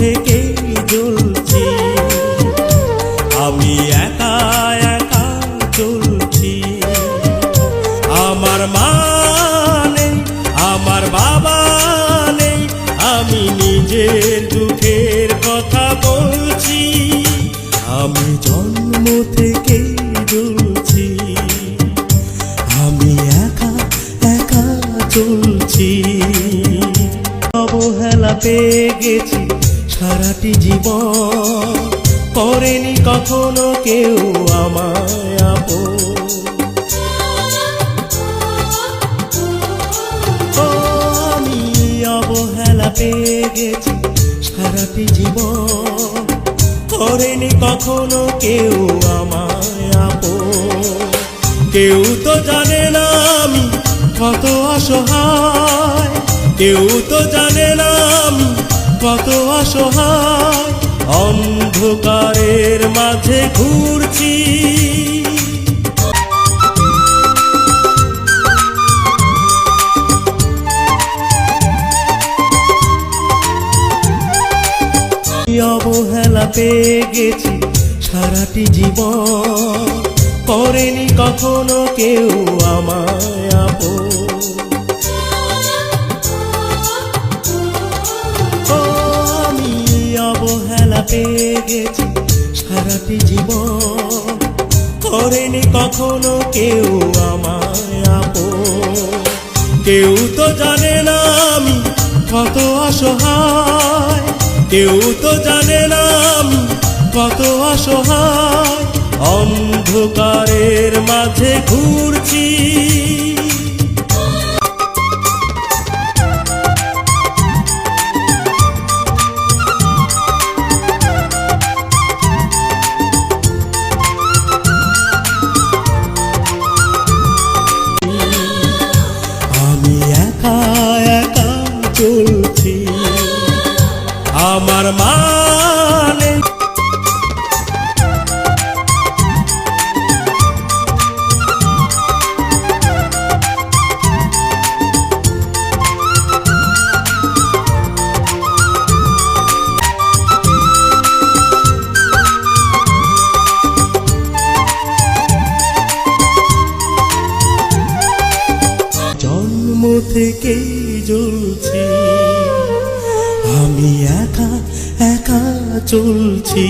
থেকেই জ্বলছি, আমি একা একা চলছি। আমার মা নেই, আমার বাবা নেই, আমি নিজের দুঃখের কথা বলছি। আমি জন্ম থেকেই জ্বলছি, আমি একা একা চলছি। অবহেলা পেয়ে গেছি সারাটি জীবন, করেনি কখনো কেউ আমায় আপন। আমি অবহেলা পেয়ে গেছি সারাটি জীবন, করেনি কখনো কেউ আমায় আপন। কেউ তো জানে না আমি কত অসহায়, কেউ তো জানে না আমি কত অসহায়, অন্ধকারের মাঝে ঘুরছি। অবহেলা পেয়ে গেছি সারাটি জীবন, করেনি কখনো কেউ আমায় আপন। আমি অবহেলা পেয়ে গেছি সারাটি জীবন, করেনি কখনো কেউ আমায় আপন। কেউ তো জানে না আমি কত অসহায়, কেউ তো জানে না আমি কত অসহায়, অন্ধকারের মাঝে ঘুরছি। আমি একা একা চলছি, আমার মা নেই। জন্ম থেকেই জ্বলছি, আমি একা একা চলছি।